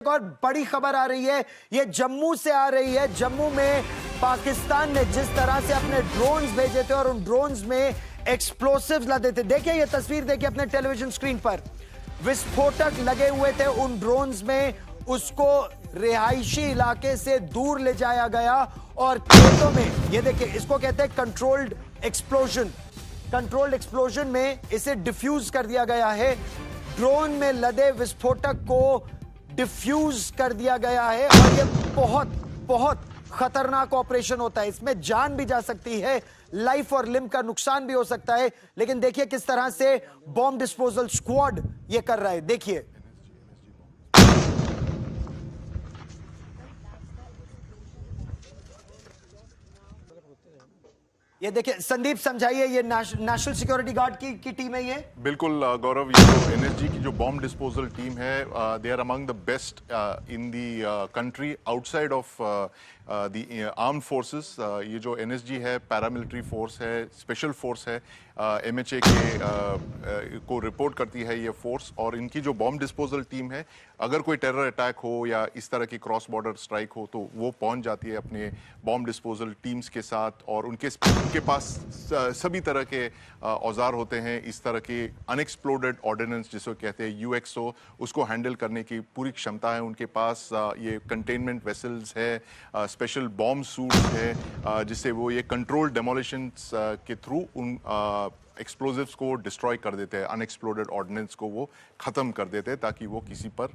एक और बड़ी खबर आ रही है, ये जम्मू से आ रही है। जम्मू में पाकिस्तान ने जिस तरह से अपने ड्रोन्स भेजे थे और उन ड्रोन्स में एक्सप्लोसिव्स लदे थे, देखिए ये तस्वीर देखिए अपने टेलीविजन स्क्रीन पर, विस्फोटक लगे हुए थे उन ड्रोन्स में। उसको रिहायशी इलाके से दूर ले जाया गया और खेतों में, ये देखिए इसको कहते हैं कंट्रोल्ड एक्सप्लोजन। कंट्रोल्ड एक्सप्लोजन में इसे डिफ्यूज कर दिया गया है। ड्रोन में लदे विस्फोटक को डिफ्यूज कर दिया गया है और ये बहुत बहुत खतरनाक ऑपरेशन होता है। इसमें जान भी जा सकती है, लाइफ और लिम्ब का नुकसान भी हो सकता है। लेकिन देखिए किस तरह से बॉम्ब डिस्पोजल स्क्वाड ये कर रहा है, देखिए। ये देखिए संदीप, समझाइए, ये नेशनल सिक्योरिटी गार्ड की टीम है ये? बिल्कुल गौरव, ये जो एनएसजी की जो बॉम्ब डिस्पोजल टीम है, they are among the best in the country outside of the armed forces. ये जो एनएसजी है, पैरामिलिट्री फोर्स है, स्पेशल फोर्स है, एमएचए के को रिपोर्ट करती है ये फोर्स। और इनकी जो बॉम्ब डिस्पोजल टीम है, अगर कोई टेरर अटैक हो या इस तरह की क्रॉस बॉर्डर स्ट्राइक हो तो वो पहुंच जाती है अपने बॉम्ब डिस्पोजल टीम्स के साथ। और उनके पास सभी तरह के औजार होते हैं, इस तरह के अनएक्सप्लोडेड ऑर्डिनेंस जिसको कहते हैं यूएक्सओ, उसको हैंडल करने की पूरी क्षमता है उनके पास। ये कंटेनमेंट वेसल्स है, स्पेशल बॉम्ब सूट्स है, जिससे वो ये कंट्रोल्ड डेमोलिशंस के थ्रू उन एक्सप्लोजिव्स को डिस्ट्रॉय कर देते हैं, अनएक्सप्लोडेड ऑर्डिनेंस को वो खत्म कर देते हैं ताकि वो किसी पर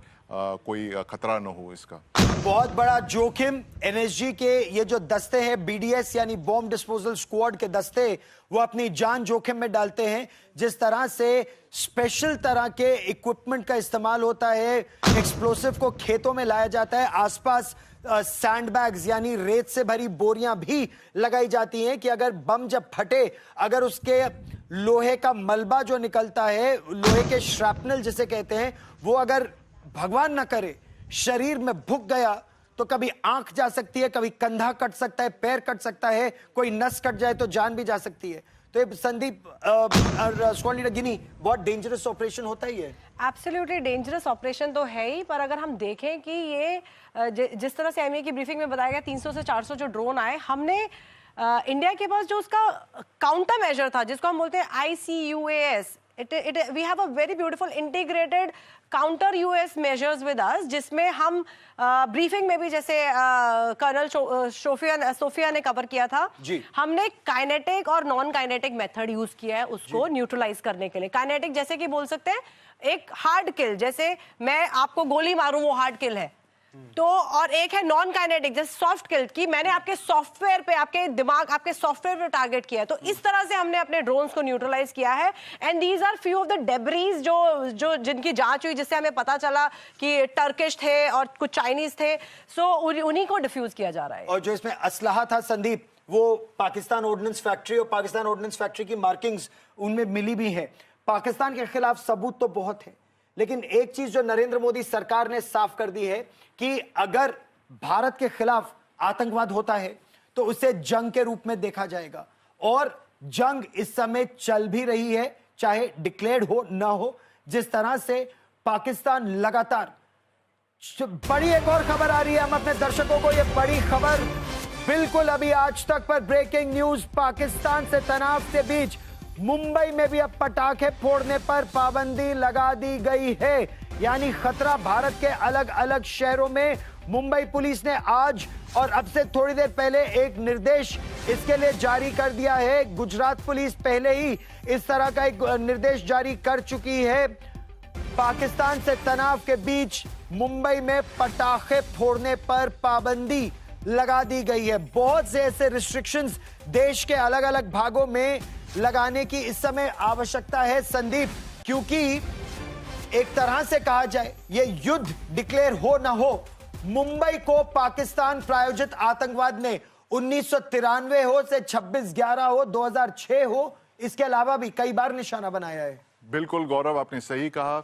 कोई खतरा न हो इसका। बहुत बड़ा जोखिम एनएसजी के ये जो दस्ते हैं, बीडीएस यानी बॉम्ब डिस्पोजल स्क्वाड के दस्ते, वो अपनी जान जोखिम में डालते हैं। जिस तरह से स्पेशल तरह के इक्विपमेंट का इस्तेमाल होता है, एक्सप्लोसिव को खेतों में लाया जाता है, आसपास सैंडबैग्स यानी रेत से भरी बोरियां भी लगाई जाती हैं कि अगर बम जब फटे, अगर उसके लोहे का मलबा जो निकलता है, लोहे के श्रैपनल जिसे कहते हैं, वो अगर भगवान ना करे शरीर में भुक गया तो कभी आंख जा सकती है, कभी कंधा कट सकता है, पैर कट सकता है, कोई नस कट जाए तो जान भी जा सकती है। तो ये संदीप, स्क्वाड लीडर गिनी, बहुत डेंजरस ऑपरेशन होता ही है। एब्सोल्युटली डेंजरस ऑपरेशन तो है ही, पर अगर हम देखें कि ये जिस तरह से एमए की ब्रीफिंग में बताया गया 300 से 400 जो ड्रोन आए, हमने इंडिया के पास जो उसका काउंटर मेजर था जिसको हम बोलते हैं ICUAS, we have a very beautiful integrated counter US measures with us, जिसमें हम ब्रीफिंग में भी जैसे कर्नल सोफिया ने कवर किया था, हमने काइनेटिक और नॉन काइनेटिक मेथड यूज किया है उसको न्यूट्रलाइज करने के लिए। काइनेटिक जैसे कि बोल सकते हैं एक हार्ड किल, जैसे मैं आपको गोली मारूं वो हार्ड किल है, तो और एक है नॉन काइनेटिक जैसे सॉफ्ट किल की मैंने आपके सॉफ्टवेयर पे, आपके दिमाग, आपके सॉफ्टवेयर पे टारगेट किया है। तो इस तरह से हमने अपने ड्रोन्स को न्यूट्रलाइज किया है। And these are few of the debris जो जिनकी जांच हुई, जिससे हमें पता चला कि टर्किश थे और कुछ चाइनीज थे, सो उन्हीं को डिफ्यूज किया जा रहा है। और जो इसमें असलहा था संदीप, वो पाकिस्तान ऑर्डिनेंस फैक्ट्री और पाकिस्तान ऑर्डिनेंस फैक्ट्री की मार्किंग्स उनमें मिली भी है। पाकिस्तान के खिलाफ सबूत तो बहुत है, लेकिन एक चीज जो नरेंद्र मोदी सरकार ने साफ कर दी है कि अगर भारत के खिलाफ आतंकवाद होता है तो उसे जंग के रूप में देखा जाएगा। और जंग इस समय चल भी रही है, चाहे डिक्लेयर्ड हो ना हो। जिस तरह से पाकिस्तान लगातार, बड़ी एक और खबर आ रही है, हम अपने दर्शकों को ये बड़ी खबर बिल्कुल अभी आज तक पर ब्रेकिंग न्यूज, पाकिस्तान से तनाव के बीच मुंबई में भी अब पटाखे फोड़ने पर पाबंदी लगा दी गई है। यानी खतरा भारत के अलग अलग शहरों में। मुंबई पुलिस ने आज और अब से थोड़ी देर पहले एक निर्देश इसके लिए जारी कर दिया है। गुजरात पुलिस पहले ही इस तरह का एक निर्देश जारी कर चुकी है। पाकिस्तान से तनाव के बीच मुंबई में पटाखे फोड़ने पर पाबंदी लगा दी गई है। बहुत से ऐसे रिस्ट्रिक्शंस देश के अलग अलग भागों में लगाने की इस समय आवश्यकता है संदीप, क्योंकि एक तरह से कहा जाए ये युद्ध डिक्लेयर हो ना हो, मुंबई को पाकिस्तान प्रायोजित आतंकवाद ने 1993 हो से 26/11 हो, 2006 हो, इसके अलावा भी कई बार निशाना बनाया है। बिल्कुल गौरव, आपने सही कहा।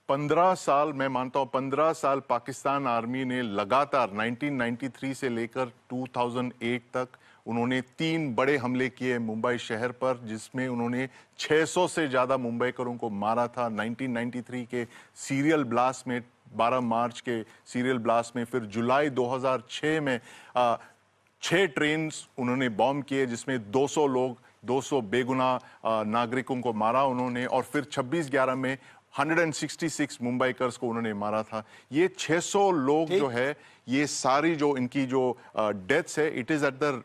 15 साल, मैं मानता हूं 15 साल पाकिस्तान आर्मी ने लगातार 1993 से लेकर 2008 तक उन्होंने 3 बड़े हमले किए मुंबई शहर पर, जिसमें उन्होंने 600 से ज्यादा मुंबईकरों को मारा था। 1993 के सीरियल ब्लास्ट में 12 मार्च के सीरियल ब्लास्ट में, फिर जुलाई 2006 में 6 ट्रेन उन्होंने बॉम्ब किए जिसमें 200 लोग, 200 बेगुनाह नागरिकों को मारा उन्होंने, और फिर 26/11 में 166 मुंबईकर्स को उन्होंने मारा था। ये 600 लोग जो है, ये सारी जो इनकी जो डेथ्स है, it is at the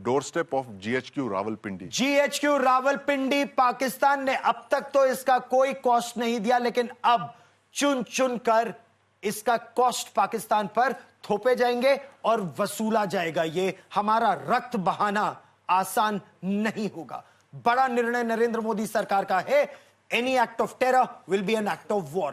doorstep of GHQ Rawalpindi. GHQ Rawalpindi, Pakistan ने अब तक तो इसका कोई कॉस्ट नहीं दिया, लेकिन अब चुन चुन कर इसका कॉस्ट पाकिस्तान पर थोपे जाएंगे और वसूला जाएगा। ये हमारा रक्त बहाना आसान नहीं होगा। बड़ा निर्णय नरेंद्र मोदी सरकार का है। Any act of terror will be an act of war.